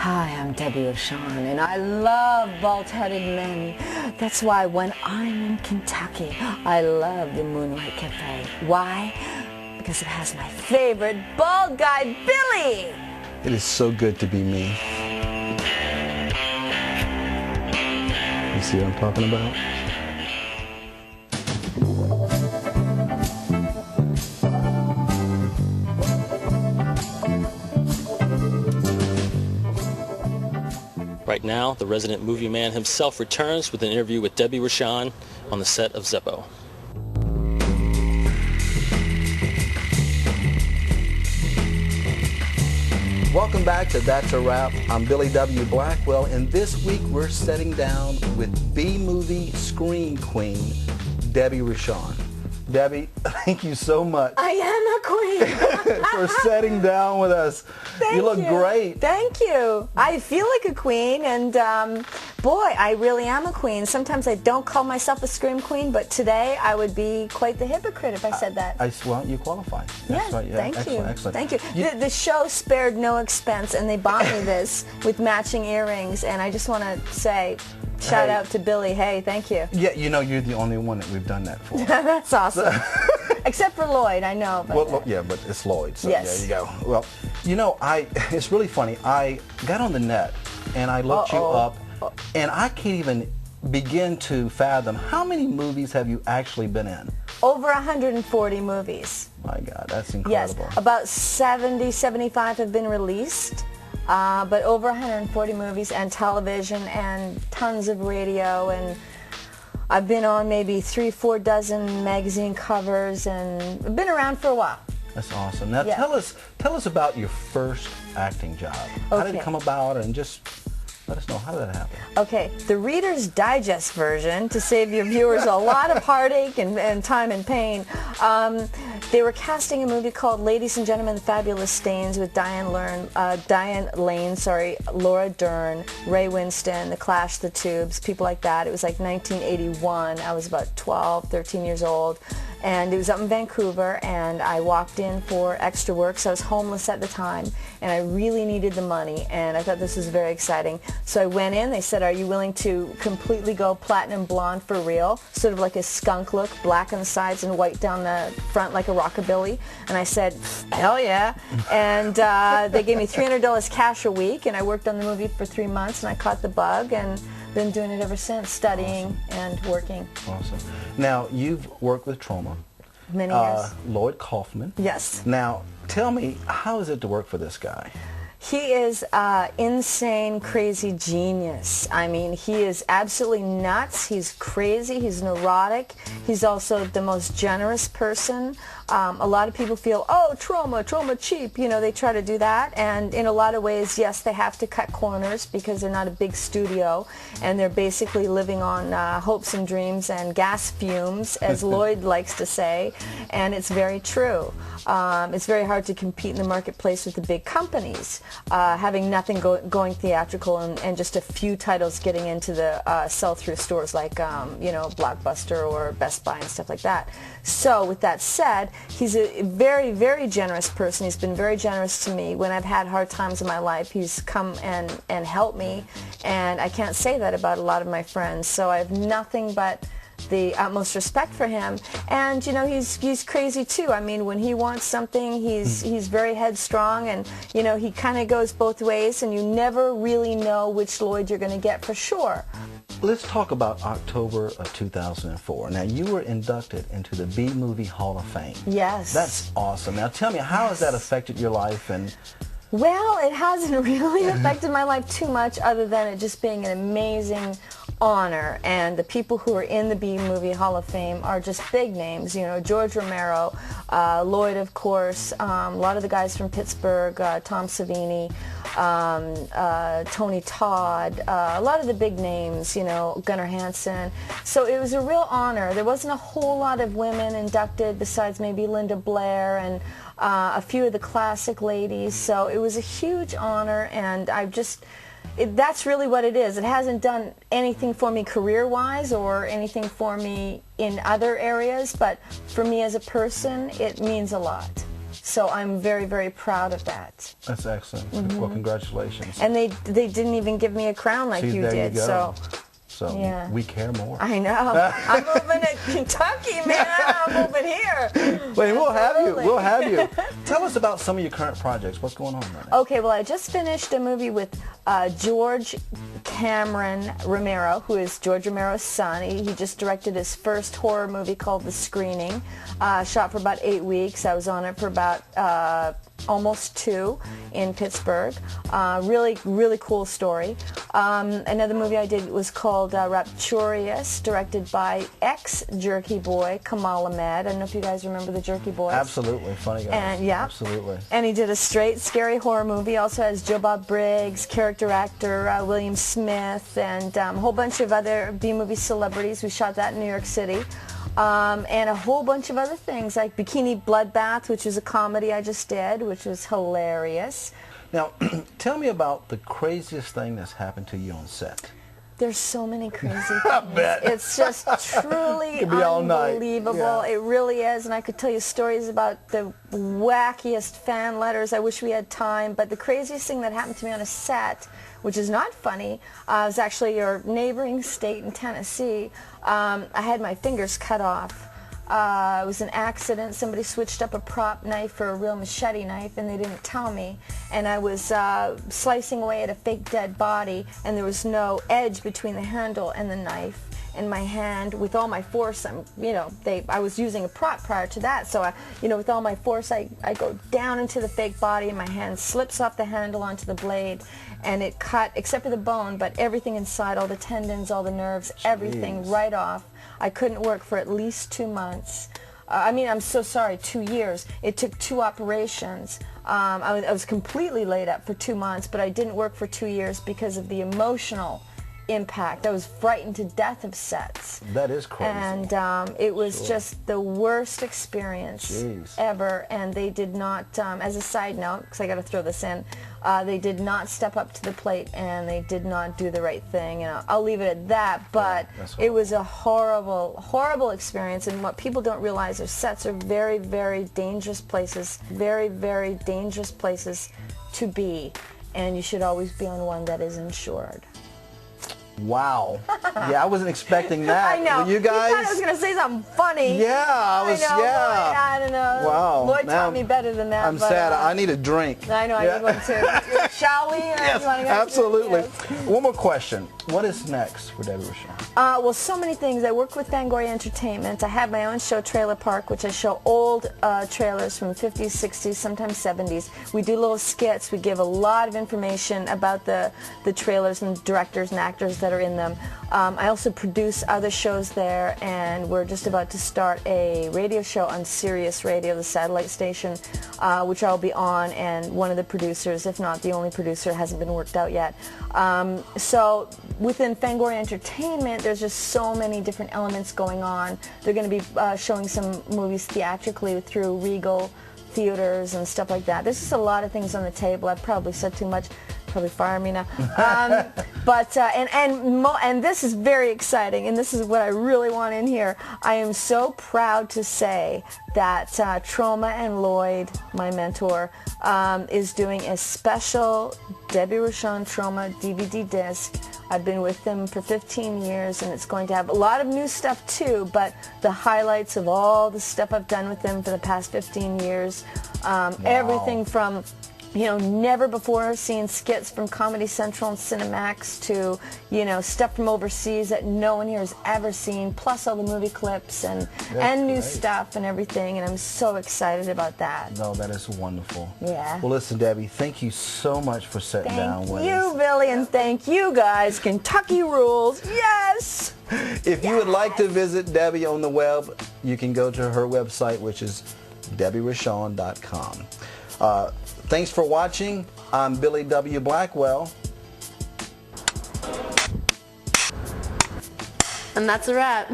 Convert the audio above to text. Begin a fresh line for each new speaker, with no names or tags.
Hi, I'm Debbie Rochon, and I love bald-headed men. That's why when I'm in Kentucky, I love the Moonlight Cafe. Why? Because it has my favorite bald guy, Billy!
It is so good to be me. You see what I'm talking about?
Right now, the resident movie man himself returns with an interview with Debbie Rochon on the set of Zeppo.
Welcome back to That's a Wrap. I'm Billy W. Blackwell, and this week we're sitting down with B-movie scream queen, Debbie Rochon. Debbie, thank you so much.
I am a queen.
For sitting down with us.
Thank
you look great.
Thank you. I feel like a queen, and boy, I really am a queen. Sometimes I don't call myself a scream queen, but today I would be quite the hypocrite if I said that.
Well, you qualify.
That's right.
Yeah,
Thank you.
Excellent.
Thank you. The show spared no expense, and they bought me this with matching earrings, and I just want to say, shout out to Billy. Hey, thank you.
Yeah, you know, you're the only one that we've done that for.
That's awesome. Except for Lloyd, I know. But
well, yeah, but it's Lloyd, so
yes.
There you go. Well, you know, it's really funny. I got on the net, and I looked you up, and I can't even begin to fathom how many movies have you actually been in?
Over 140 movies.
My God, that's incredible.
Yes, about 70, 75 have been released. But over 140 movies and television and tons of radio, and I've been on maybe 3-4 dozen magazine covers, and I've been around for a while.
That's awesome. Now tell us about your first acting job. How did it come about, and just let us know, how did that happen?
Okay, the Reader's Digest version, to save your viewers a lot of heartache and time and pain. They were casting a movie called Ladies and Gentlemen, the Fabulous Stains with Diane Lane, Laura Dern, Ray Winston, The Clash, The Tubes, people like that. It was like 1981. I was about 12, 13 years old. And it was up in Vancouver, and I walked in for extra work, so I was homeless at the time, and I really needed the money, and I thought this was very exciting. So I went in, they said, are you willing to completely go platinum blonde for real? Sort of like a skunk look, black on the sides and white down the front like a rockabilly. And I said, hell yeah. And they gave me $300 cash a week, and I worked on the movie for 3 months, and I caught the bug, and been doing it ever since, studying and working.
Awesome. Now, you've worked with Trauma.
Many years.
Lloyd Kaufman.
Yes.
Now, tell me, how is it to work for this guy?
He is insane, crazy genius. I mean, he is absolutely nuts. He's crazy. He's neurotic. He's also the most generous person. A lot of people feel, oh, trauma cheap. You know, they try to do that. And in a lot of ways, yes, they have to cut corners because they're not a big studio. And they're basically living on hopes and dreams and gas fumes, as Lloyd likes to say. And it's very true. It's very hard to compete in the marketplace with the big companies. Having nothing going theatrical and just a few titles getting into the sell-through stores like, you know, Blockbuster or Best Buy and stuff like that. So with that said, he's a very, very generous person. He's been very generous to me. When I've had hard times in my life, he's come and helped me. And I can't say that about a lot of my friends. So I have nothing but the utmost respect for him. And you know, he's crazy too. I mean, when he wants something, he's very headstrong, and you know, he kind of goes both ways, and you never really know which Lloyd you're going to get for sure.
Let's talk about October of 2004. Now, you were inducted into the B-Movie Hall of Fame.
Yes.
That's awesome. Now, tell me, how has that affected your life? And
well, it hasn't really affected my life too much, other than it just being an amazing honor, and the people who are in the B-Movie Hall of Fame are just big names. You know, George Romero, Lloyd, of course, a lot of the guys from Pittsburgh, Tom Savini, Tony Todd, a lot of the big names, you know, Gunnar Hansen. So it was a real honor. There wasn't a whole lot of women inducted besides maybe Linda Blair and a few of the classic ladies. So it was a huge honor, and I've just... that's really what it is. It hasn't done anything for me career-wise or anything for me in other areas, but for me as a person, it means a lot. So I'm very, very proud of that.
That's excellent. Well, congratulations.
And they didn't even give me a crown like you
there
did.
You go.
So yeah.
We care more.
I know. I'm moving to Kentucky, man. I'm moving here.
Wait, we'll have you. We'll have you. Tell us about some of your current projects. What's going on right now?
Okay, well, I just finished a movie with George Cameron Romero, who is George Romero's son. He just directed his first horror movie called The Screening. Shot for about 8 weeks. I was on it for about almost 2 in Pittsburgh. Really, really cool story. Another movie I did was called Rapturous, directed by ex-Jerky Boy Kamal Ahmed. I don't know if you guys remember the Jerky Boys.
Absolutely, funny guy.
And yeah,
absolutely.
And he did a straight scary horror movie. Also has Joe Bob Briggs, character actor William Smith, and a whole bunch of other B-movie celebrities. We shot that in New York City. And a whole bunch of other things like Bikini Bloodbath, which is a comedy I just did, which was hilarious.
Now, tell me about the craziest thing that's happened to you on set.
There's so many crazy things.
I bet.
It's just truly unbelievable.
Yeah.
It really is, and I could tell you stories about the wackiest fan letters. I wish we had time, but the craziest thing that happened to me on a set, which is not funny, was actually your neighboring state in Tennessee. I had my fingers cut off. It was an accident. Somebody switched up a prop knife for a real machete knife, and they didn't tell me. And I was slicing away at a fake dead body, and there was no edge between the handle and the knife. In my hand, with all my force, I was using a prop prior to that, so with all my force, I go down into the fake body, and my hand slips off the handle onto the blade, and it cut, except for the bone, but everything inside, all the tendons, all the nerves, everything right off. I couldn't work for at least 2 months. I'm so sorry, 2 years. It took 2 operations. I was completely laid up for 2 months, but I didn't work for 2 years because of the emotional impact. I was frightened to death of sets.
That is crazy.
And it was just the worst experience ever. And they did not, as a side note, because I got to throw this in, they did not step up to the plate, and they did not do the right thing. And I'll leave it at that. But it was a horrible, horrible experience. And what people don't realize is sets are very, very dangerous places. Very, very dangerous places to be. And you should always be on one that is insured.
Wow. Yeah, I wasn't expecting that.
I know.
Were you guys?
You thought I was going to say something funny.
Yeah, I was.
I know, I don't know.
Wow.
Lloyd taught me better than that.
I'm sad. I need a drink.
I know. I need one too. Shall we?
Yes, absolutely. Yes. One more question. What is next for Debbie Rochon?
Well, so many things. I work with Fangoria Entertainment. I have my own show, Trailer Park, which I show old trailers from 50s, 60s, sometimes 70s. We do little skits. We give a lot of information about the trailers and directors and actors that are in them. I also produce other shows there, and we're just about to start a radio show on Sirius Radio, the satellite station, which I'll be on, and one of the producers, if not the only producer, hasn't been worked out yet. So within Fangoria Entertainment, there's just so many different elements going on. They're going to be showing some movies theatrically through Regal theaters and stuff like that. There's just a lot of things on the table. I've probably said too much. Probably fire me now. But and this is very exciting, and this is what I really want in here. I am so proud to say that Trauma and Lloyd, my mentor, is doing a special Debbie Rochon Trauma DVD disc. I've been with them for 15 years, and it's going to have a lot of new stuff too, but the highlights of all the stuff I've done with them for the past 15 years, everything from never before seen skits from Comedy Central and Cinemax to, stuff from overseas that no one here has ever seen, plus all the movie clips and new stuff and everything, and I'm so excited about that.
No, that is wonderful.
Yeah.
Well, listen, Debbie, thank you so much for sitting down with us.
Thank you, Billy, and thank you guys. Kentucky rules. Yes!
If you would like to visit Debbie on the web, you can go to her website, which is debbierochon.com. Thanks for watching. I'm Billy W. Blackwell.
And that's a wrap.